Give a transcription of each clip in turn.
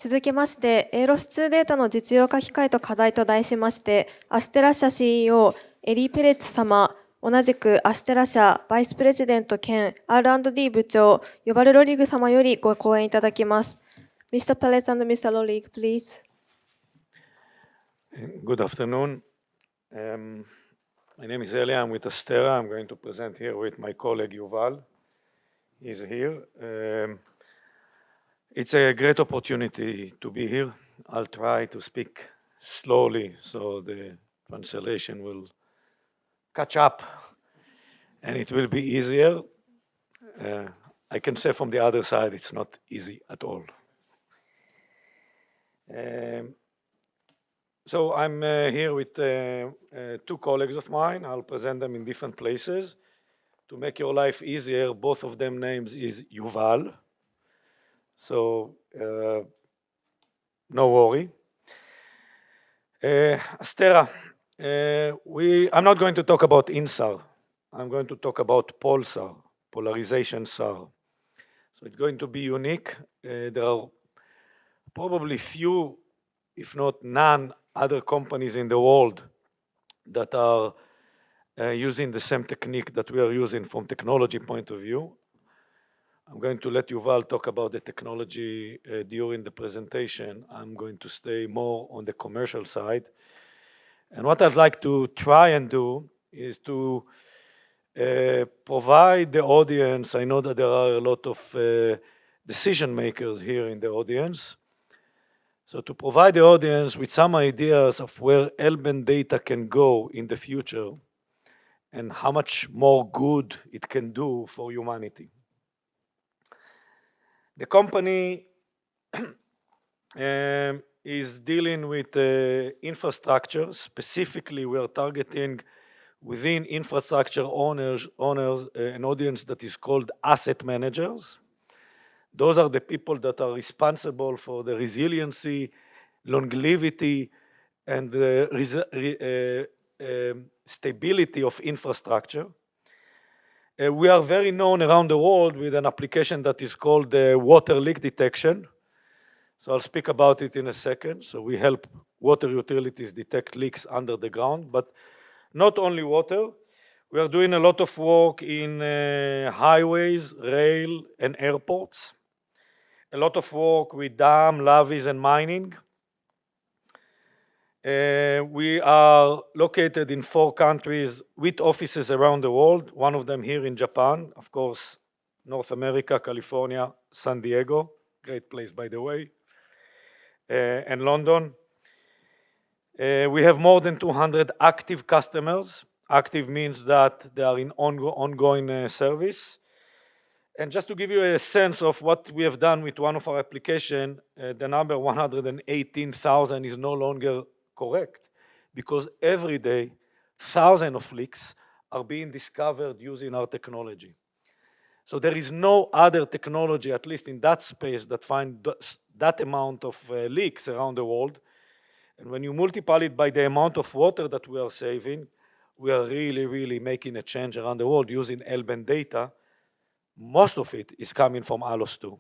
続きまして、ALOS-2 データの実用化機会と課題と題しまして、アステラ社 CEO、エリー・ペレッツ様、同じくアステラ社バイスプレジデント兼 R&D 部長、ヨバル・ロリグ様よりご講演いただきます。Mr. Perets and Mr. Lorig, please. Good afternoon. My name is Elly. I'm with ASTERRA. I'm going to present here with my colleague Yuval. He's here. It's a great opportunity to be here. I'll try to speak slowly so the translation will catch up and it will be easier. I can say from the other side, it's not easy at all. So I'm here with two colleagues of mine. I'll present them in different places. To make your life easier, both of them names is Yuval. So no worry. ASTERRA, I'm not going to talk about INSAR. I'm going to talk about POLSAR, Polarization SAR. So it's going to be unique. There are probably few, if not none, other companies in the world that are using the same technique that we are using from technology point of view. I'm going to let Yuval talk about the technology during the presentation. I'm going to stay more on the commercial side. And what I'd like to try and do is to provide the audience. I know that there are a lot of decision makers here in the audience. So to provide the audience with some ideas of where L-band data can go in the future and how much more good it can do for humanity. The company is dealing with infrastructure. Specifically, we are targeting within infrastructure owners an audience that is called asset managers. Those are the people that are responsible for the resiliency, longevity, and the stability of infrastructure. We are very known around the world with an application that is called water leak detection. So I'll speak about it in a second. So we help water utilities detect leaks under the ground, but not only water. We are doing a lot of work in highways, rail, and airports. A lot of work with dam, levees, and mining. We are located in 4 countries with offices around the world, one of them here in Japan, of course, North America, California, San Diego, great place by the way, and London. We have more than 200 active customers. Active means that they are in ongoing service. And just to give you a sense of what we have done with one of our applications, the number 118,000 is no longer correct, because every day thousands of leaks are being discovered using our technology. So there is no other technology, at least in that space, that finds that amount of leaks around the world. And when you multiply it by the amount of water that we are saving, we are really making a change around the world using L-band data. Most of it is coming from ALOS-2.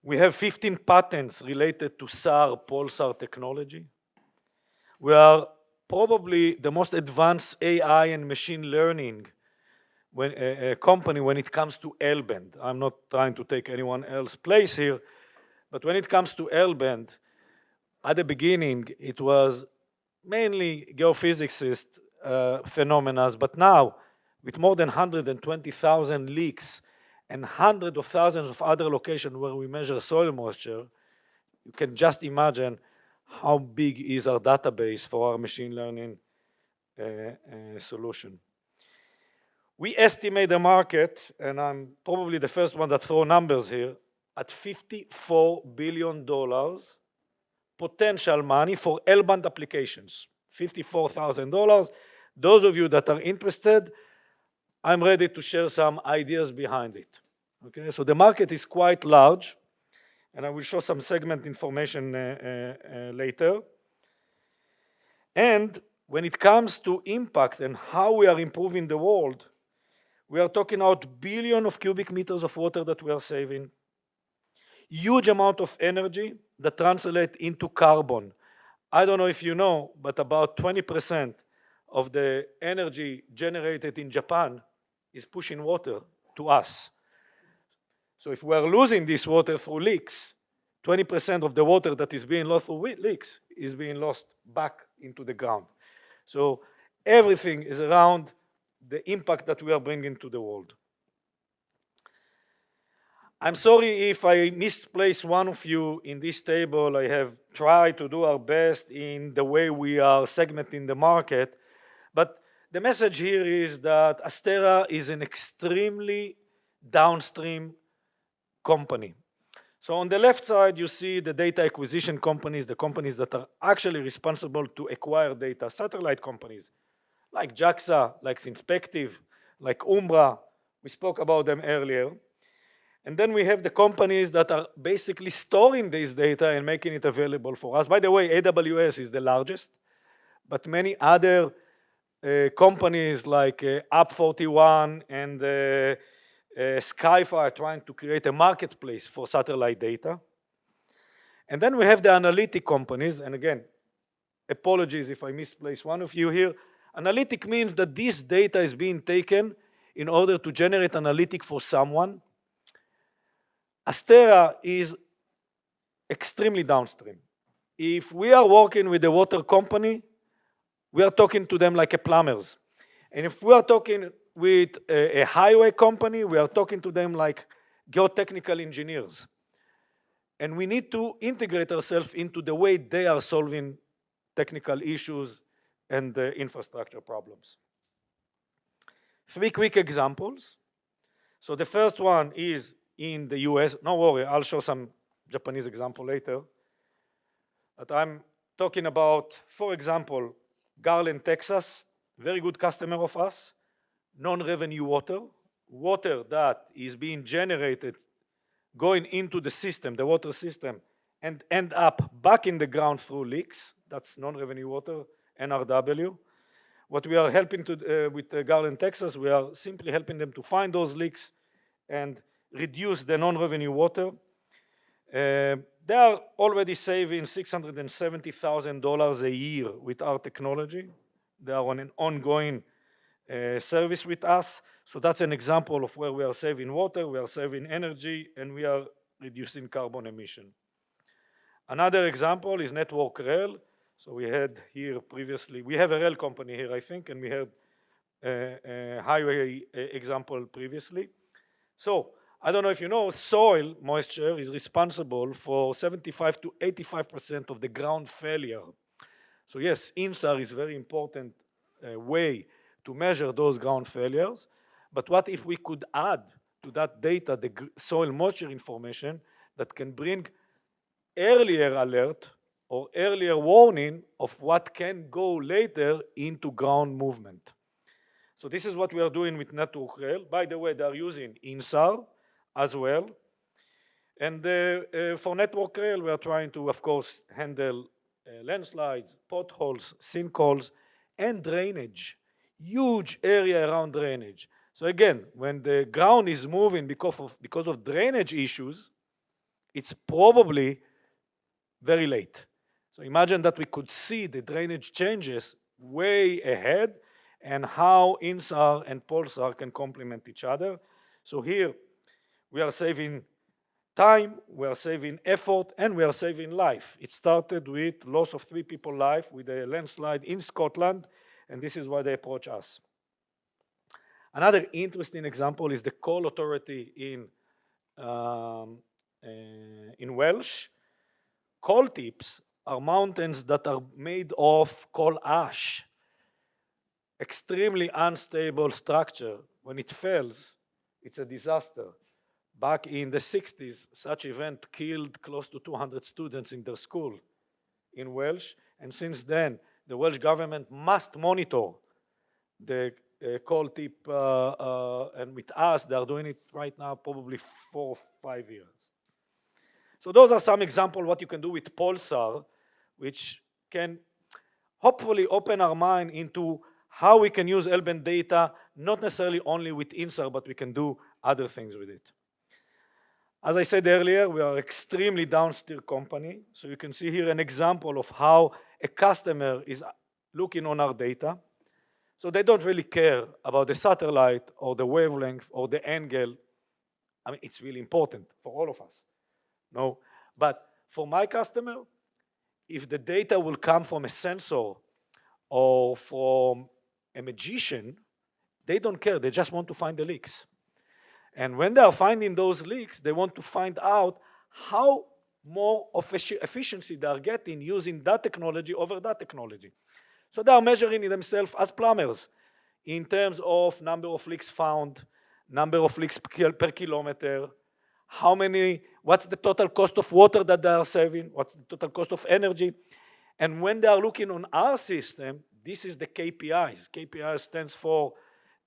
We have 15 patents related to SAR, POLSAR technology. We are probably the most advanced AI and machine learning company when it comes to L-band. I'm not trying to take anyone else's place here, but when it comes to L-band, at the beginning, it was mainly geophysicist phenomena, but now, with more than 120,000 leaks and hundreds of thousands of other locations where we measure soil moisture, you can just imagine how big is our database for our machine learning solution. We estimate the market, and I'm probably the first one that throw numbers here, at $54 billion potential money for L-band applications, $54,000. Those of you that are interested, I'm ready to share some ideas behind it. Okay, so the market is quite large, and I will show some segment information later. And when it comes to impact and how we are improving the world, we are talking about billions of cubic meters of water that we are saving, huge amount of energy that translate into carbon. I don't know if you know, but about 20% of the energy generated in Japan is pushing water to us. So if we're losing this water through leaks, 20% of the water that is being lost through leaks is being lost back into the ground. So everything is around the impact that we are bringing to the world. I'm sorry if I misplaced one of you in this table. I have tried to do our best in the way we are segmenting the market, but the message here is that ASTERRA is an extremely downstream company. So on the left side, you see the data acquisition companies, the companies that are actually responsible to acquire data, satellite companies, like JAXA, like Synspective, like Umbra. We spoke about them earlier. And then we have the companies that are basically storing this data and making it available for us. By the way, AWS is the largest, but many other companies like App41 and Skyfire are trying to create a marketplace for satellite data. And then we have the analytic companies, and again, apologies if I misplaced one of you here. Analytic means that this data is being taken in order to generate analytic for someone. ASTERRA is extremely downstream. If we are working with a water company, we are talking to them like a plumbers. And if we are talking with a highway company, we are talking to them like geotechnical engineers. And we need to integrate ourselves into the way they are solving technical issues and infrastructure problems. 3 quick examples. So the first one is in the US. No worry, I'll show some Japanese example later. But I'm talking about, for example, Garland, Texas, very good customer of us, non-revenue water, water that is being generated, going into the system, the water system, and end up back in the ground through leaks. That's non-revenue water, NRW. What we are helping to, with Garland, Texas, we are simply helping them to find those leaks and reduce the non-revenue water. They are already saving $670,000 a year with our technology. They are on an ongoing service with us. So that's an example of where we are saving water, we are saving energy, and we are reducing carbon emission. Another example is Network Rail. So we had here previously, we have a rail company here, I think, and we had a highway example previously. So I don't know if you know, soil moisture is responsible for 75 to 85% of the ground failure. So yes, INSAR is a very important way to measure those ground failures. But what if we could add to that data the soil moisture information that can bring earlier alert or earlier warning of what can go later into ground movement? So this is what we are doing with Network Rail. By the way, they are using INSAR as well. And for Network Rail, we are trying to, of course, handle landslides, potholes, sinkholes, and drainage. Huge area around drainage. So again, when the ground is moving because of drainage issues, it's probably very late. So imagine that we could see the drainage changes way ahead and how INSAR and PULSAR can complement each other. So here, we are saving time, we are saving effort, and we are saving life. It started with loss of 3 people's life with a landslide in Scotland, and this is why they approach us. Another interesting example is the coal authority in Welsh. Coal tips are mountains that are made of coal ash. Extremely unstable structure. When it fails, it's a disaster. Back in the 60s, such event killed close to 200 students in their school in Welsh. And since then, the Welsh government must monitor the coal tip, and with us, they are doing it right now, probably 4 or 5 years. So those are some examples what you can do with PULSAR, which can hopefully open our mind into how we can use L-band data, not necessarily only with INSAR, but we can do other things with it. As I said earlier, we are extremely downstream company. So you can see here an example of how a customer is looking on our data. So they don't really care about the satellite or the wavelength or the angle. I mean, it's really important for all of us. No, but for my customer, if the data will come from a sensor or from a magician, they don't care. They just want to find the leaks. And when they are finding those leaks, they want to find out how more efficiency they are getting using that technology over that technology. So they are measuring themselves as plumbers in terms of number of leaks found, number of leaks per kilometer, what's the total cost of water that they are saving, what's the total cost of energy. And when they are looking on our system, this is the KPIs. KPI stands for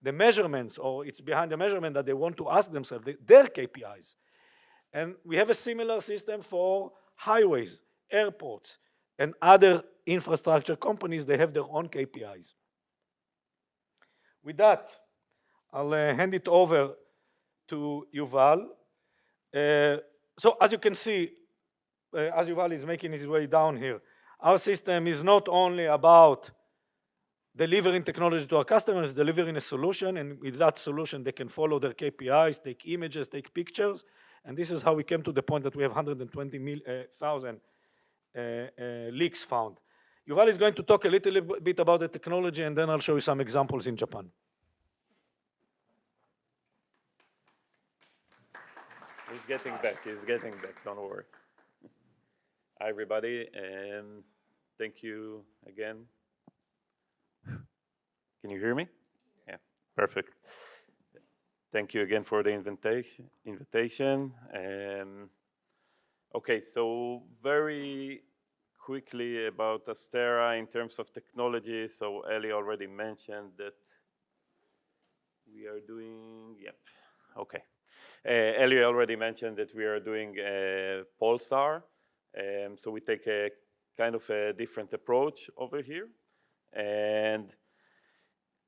the measurements, or it's behind the measurement that they want to ask themselves, their KPIs. And we have a similar system for highways, airports, and other infrastructure companies. They have their own KPIs. With that, I'll hand it over to Yuval. So as you can see, as Yuval is making his way down here, our system is not only about delivering technology to our customers, delivering a solution, and with that solution they can follow their KPIs, take images, take pictures, and this is how we came to the point that we have 120,000 leaks found. Yuval is going to talk a little bit about the technology, and then I'll show you some examples in Japan. He's getting back, don't worry. Hi everybody, and thank you again. Can you hear me? Yeah, perfect. Thank you again for the invitation. Okay, so very quickly about ASTERRA in terms of technology. So Elly already mentioned that we are doing, yep, okay. Elly already mentioned that we are doing Pulsar. So we take a kind of a different approach over here. And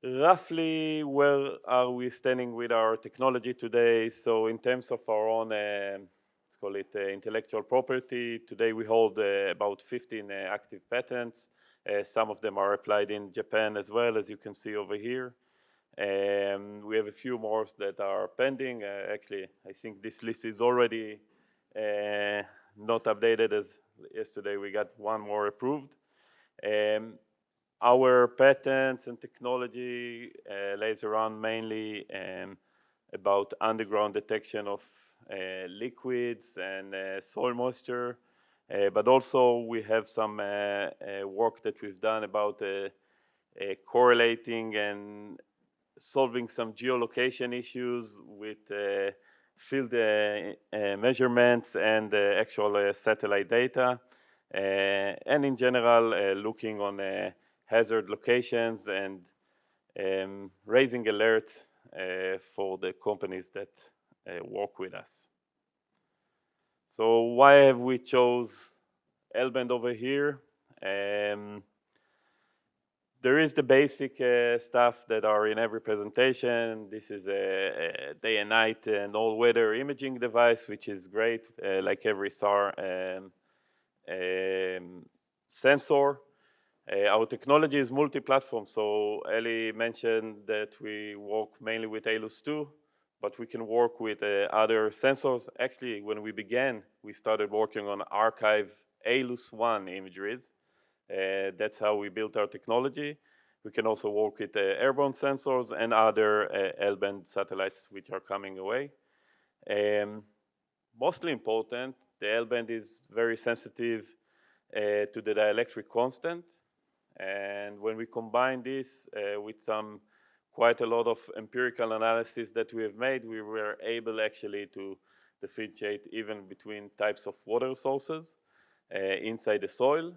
roughly, where are we standing with our technology today? So in terms of our own, let's call it intellectual property, today we hold about 15 active patents. Some of them are applied in Japan as well, as you can see over here. We have a few more that are pending. Actually, I think this list is already not updated, as yesterday we got one more approved. Our patents and technology lays around mainly about underground detection of liquids and soil moisture, but also we have some work that we've done about correlating and solving some geolocation issues with field measurements and actual satellite data, and in general looking on hazard locations and raising alerts for the companies that work with us. So why have we chose L-band over here? There is the basic stuff that are in every presentation. This is a day and night and all weather imaging device, which is great, like every SAR sensor. Our technology is multi-platform. So Elly mentioned that we work mainly with ALOS-2, but we can work with other sensors. Actually, when we began, we started working on archive ALOS-1 imageries. That's how we built our technology. We can also work with airborne sensors and other L-band satellites which are coming away. Mostly important, the L-band is very sensitive to the dielectric constant. And when we combine this with some quite a lot of empirical analysis that we have made, we were able actually to differentiate even between types of water sources inside the soil.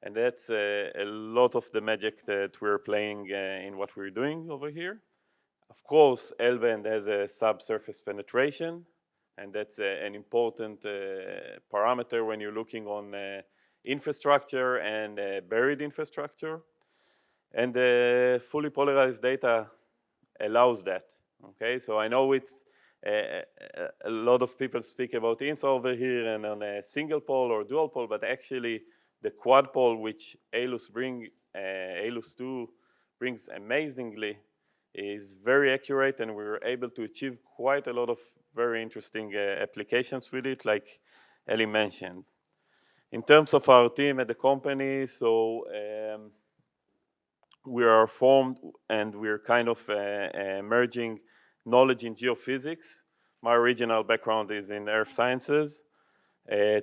And that's a lot of the magic that we're playing in what we're doing over here. Of course, L-band has a subsurface penetration, and that's an important parameter when you're looking on infrastructure and buried infrastructure. And fully polarized data allows that. Okay, so I know it's a lot of people speak about INSA over here and on a single pole or dual pole, but actually the quad pole, which ALOS-2 brings amazingly, is very accurate, and we were able to achieve quite a lot of very interesting applications with it, like Elly mentioned. In terms of our team at the company, so we are formed and we're kind of merging knowledge in geophysics. My original background is in earth sciences,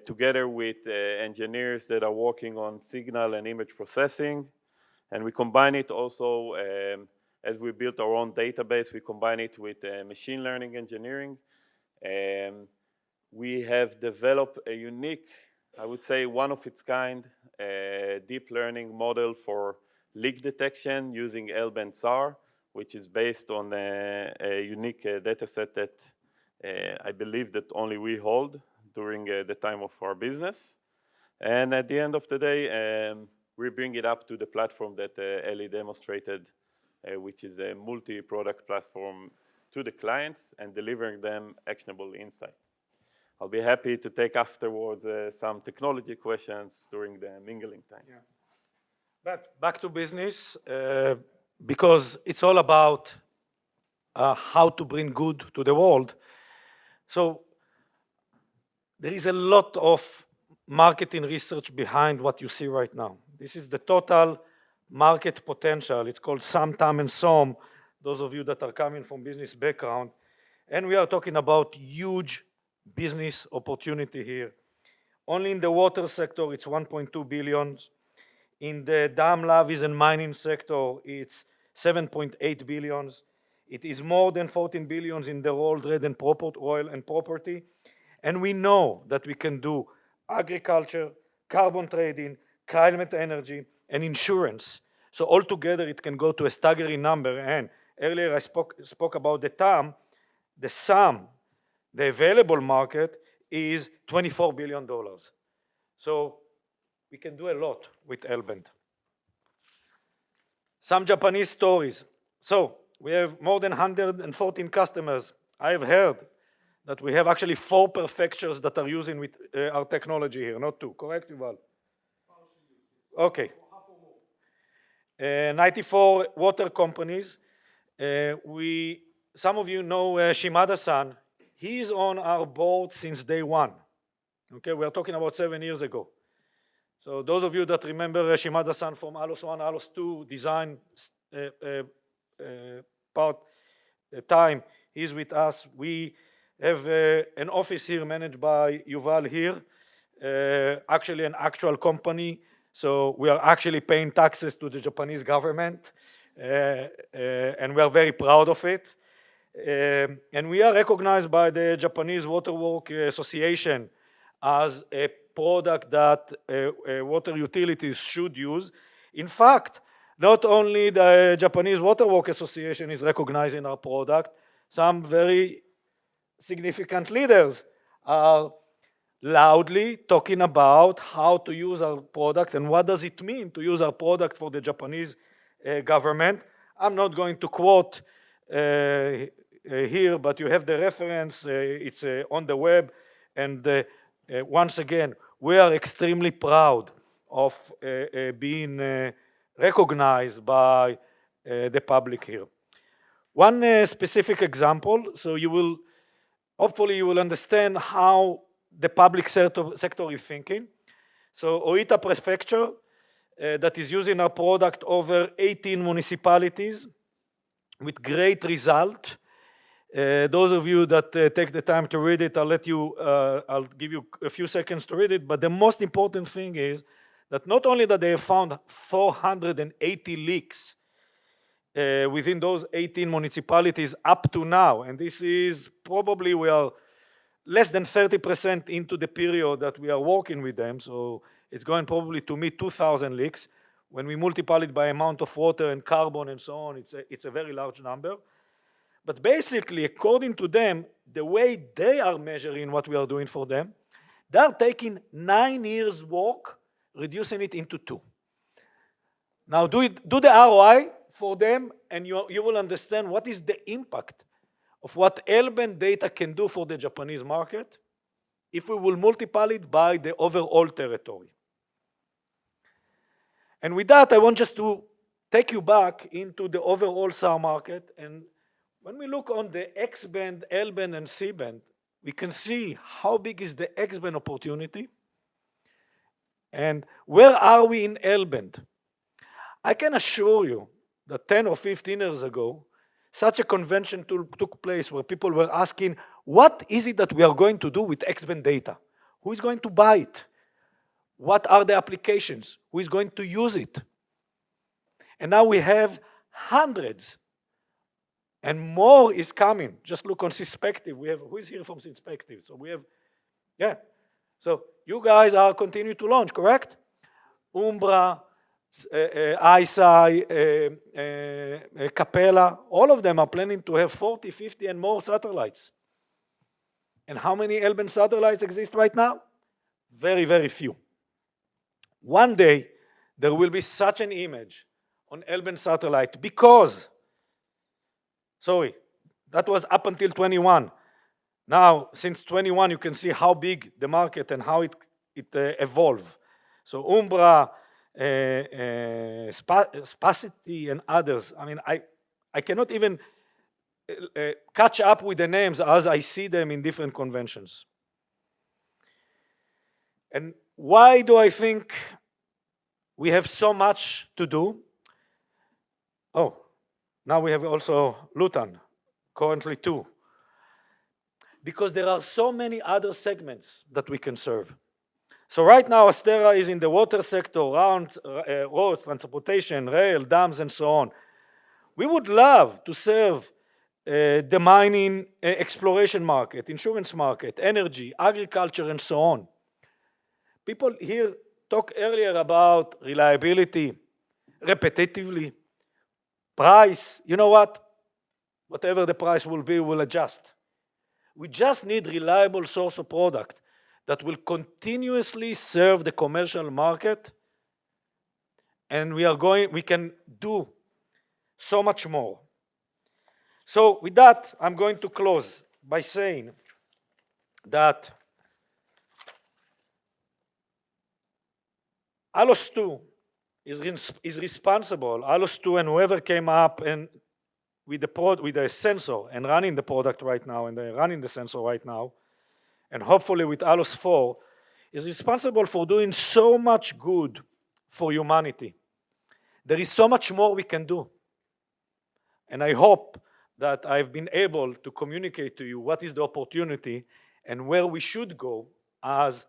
together with engineers that are working on signal and image processing. And we combine it also, as we built our own database, we combine it with machine learning engineering. We have developed a unique, I would say one of its kind, deep learning model for leak detection using L-band SAR, which is based on a unique data set that I believe that only we hold during the time of our business. And at the end of the day, we bring it up to the platform that Elly demonstrated, which is a multi-product platform to the clients and delivering them actionable insights. I'll be happy to take afterwards some technology questions during the mingling time. Yeah. But back to business, because it's all about how to bring good to the world. So there is a lot of marketing research behind what you see right now. This is the total market potential. It's called sum, TAM, and SOM, those of you that are coming from business background. And we are talking about huge business opportunity here. Only in the water sector, it's 1.2 billion. In the dam, lavies, and mining sector, it's 7.8 billion. It is more than 14 billion in the oil and property. And we know that we can do agriculture, carbon trading, climate energy, and insurance. So altogether, it can go to a staggering number. And earlier I spoke about the TAM. The sum, the available market, is $24 billion. So we can do a lot with L-band. Some Japanese stories. So we have more than 114 customers. I have heard that we have actually 4 prefectures that are using with our technology here, not 2. Correct, Yuval? Okay. 94 water companies. Some of you know Shimada-san. He's on our board since day one. Okay, we are talking about 7 years ago. So those of you that remember Shimada-san from ALOS-1, ALOS-2 design time, he's with us. We have an office here managed by Yuval here, actually an actual company. So we are actually paying taxes to the Japanese government, and we are very proud of it. And we are recognized by the Japanese Waterworks Association as a product that water utilities should use. In fact, not only the Japanese Waterworks Association is recognizing our product, some very significant leaders are loudly talking about how to use our product and what does it mean to use our product for the Japanese government. I'm not going to quote here, but you have the reference. It's on the web. And once again, we are extremely proud of being recognized by the public here. One specific example, so hopefully you will understand how the public sector is thinking. So Oita Prefecture, that is using our product over 18 municipalities with great result. Those of you that take the time to read it, I'll give you a few seconds to read it, but the most important thing is that not only that they have found 480 leaks within those 18 municipalities up to now, and this is probably we are less than 30% into the period that we are working with them, so it's going probably to meet 2,000 leaks. When we multiply it by amount of water and carbon and so on, it's a very large number. But basically, according to them, the way they are measuring what we are doing for them, they are taking 9 years work, reducing it into 2. Now do the ROI for them, and you will understand what is the impact of what L-band data can do for the Japanese market if we will multiply it by the overall territory. And with that, I want just to take you back into the overall SAR market. And when we look on the X-band, L-band, and C-band, we can see how big is the X-band opportunity and where are we in L-band. I can assure you that 10 or 15 years ago, such a convention took place where people were asking, what is it that we are going to do with X-band data? Who is going to buy it? What are the applications? Who is going to use it? And now we have hundreds, and more is coming. Just look on Syspective. We have, who is here from Syspective? So we have, yeah. So you guys are continuing to launch, correct? Umbra, ISI, Capella, all of them are planning to have 40, 50, and more satellites. And how many L-band satellites exist right now? Very, very few. One day, there will be such an image on L-band satellite because, sorry, that was up until 21. Now, since 21, you can see how big the market and how it evolved. So Umbra, Spacity, and others. I mean, I cannot even catch up with the names as I see them in different conventions. And why do I think we have so much to do? Oh, now we have also Lutan, currently 2. Because there are so many other segments that we can serve. So right now, ASTERRA is in the water sector, roads, transportation, rail, dams, and so on. We would love to serve the mining, exploration market, insurance market, energy, agriculture, and so on. People here talked earlier about reliability, repetitively, price. You know what? Whatever the price will be, we'll adjust. We just need reliable source of product that will continuously serve the commercial market, and we can do so much more. So with that, I'm going to close by saying that ALOS-2 is responsible, ALOS-2 and whoever came up and with the sensor and running the product right now, and they're running the sensor right now, and hopefully with ALOS-4, is responsible for doing so much good for humanity. There is so much more we can do. And I hope that I've been able to communicate to you what is the opportunity and where we should go as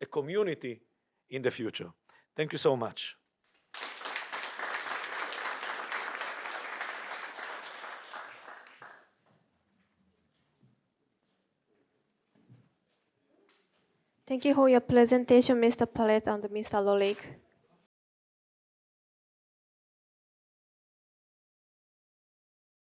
a community in the future. Thank you so much. Thank you for your presentation, Mr. Perets and Mr. Lolik.